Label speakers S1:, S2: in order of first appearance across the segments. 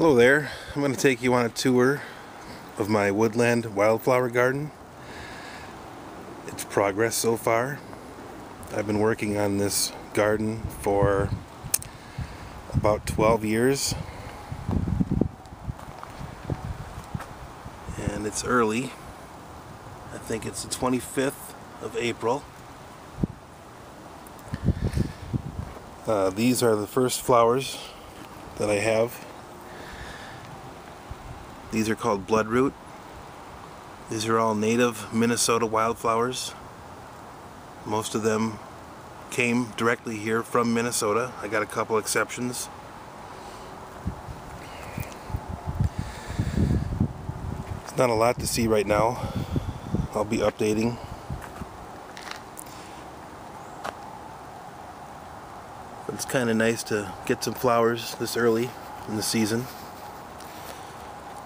S1: Hello there. I'm going to take you on a tour of my woodland wildflower garden. Its progress so far. I've been working on this garden for about 12 years. And it's early. I think it's the 25th of April. These are the first flowers that I have. These are called bloodroot. These are all native Minnesota wildflowers. Most of them came directly here from Minnesota. I got a couple exceptions. It's not a lot to see right now. I'll be updating. But it's kind of nice to get some flowers this early in the season.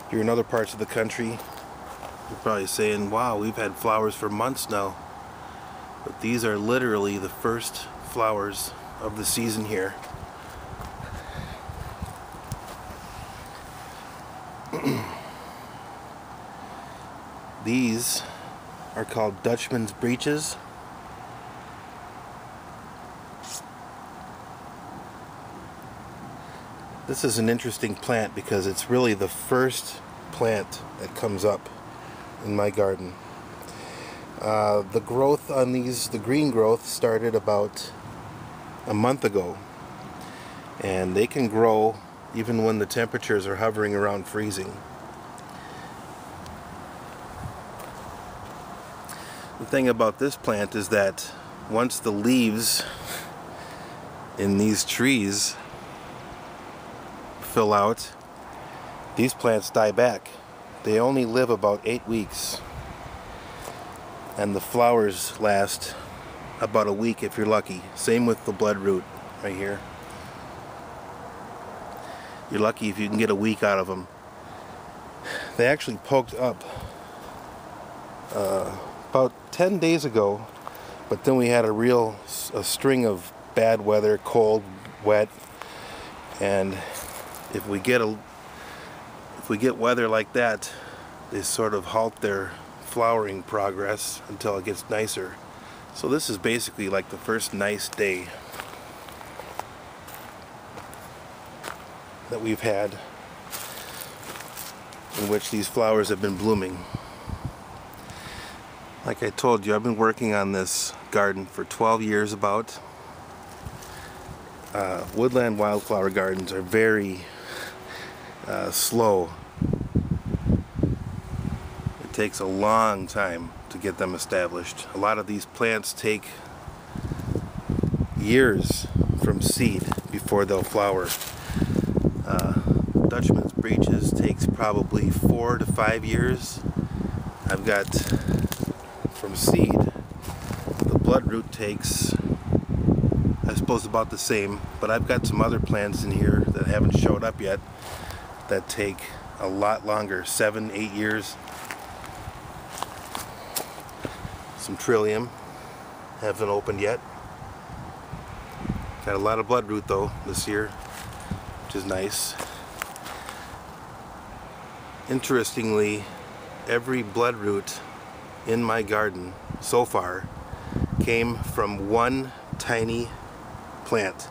S1: You're in other parts of the country, you're probably saying, wow, we've had flowers for months now. But these are literally the first flowers of the season here. These are called Dutchman's breeches. This is an interesting plant because it's really the first plant that comes up in my garden. The growth on these, the green growth, started about a month ago, and they can grow even when the temperatures are hovering around freezing. The thing about this plant is that once the leaves in these trees fill out, these plants die back. They only live about 8 weeks, and the flowers last about a week if you're lucky. Same with the bloodroot right here. You're lucky if you can get a week out of them. They actually poked up about 10 days ago, but then we had a string of bad weather, cold, wet, and if we get weather like that, they sort of halt their flowering progress until it gets nicer. So this is basically like the first nice day that we've had in which these flowers have been blooming. Like I told you, I've been working on this garden for 12 years about. Woodland wildflower gardens are very slow. It takes a long time to get them established. A lot of these plants take years from seed before they'll flower. Dutchman's breeches takes probably 4 to 5 years. I've got from seed. The bloodroot takes, I suppose, about the same, but I've got some other plants in here that haven't showed up yet that take a lot longer, 7, 8 years. Some trillium haven't opened yet. Got a lot of bloodroot though this year, which is nice. Interestingly, every bloodroot in my garden so far came from one tiny plant.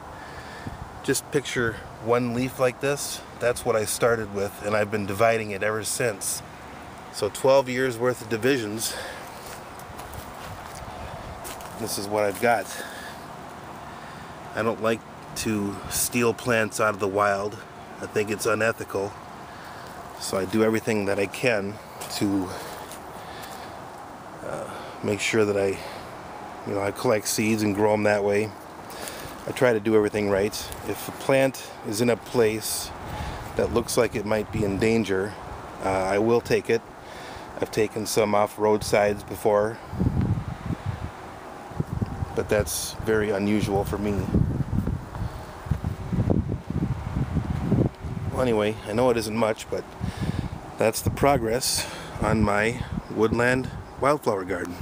S1: Just picture one leaf like this. That's what I started with, and I've been dividing it ever since. So 12 years worth of divisions. This is what I've got. I don't like to steal plants out of the wild. I think it's unethical. So I do everything that I can to make sure that I collect seeds and grow them that way. I try to do everything right. If a plant is in a place that looks like it might be in danger, I will take it. I've taken some off roadsides before, but that's very unusual for me. Well, anyway, I know it isn't much, but that's the progress on my woodland wildflower garden.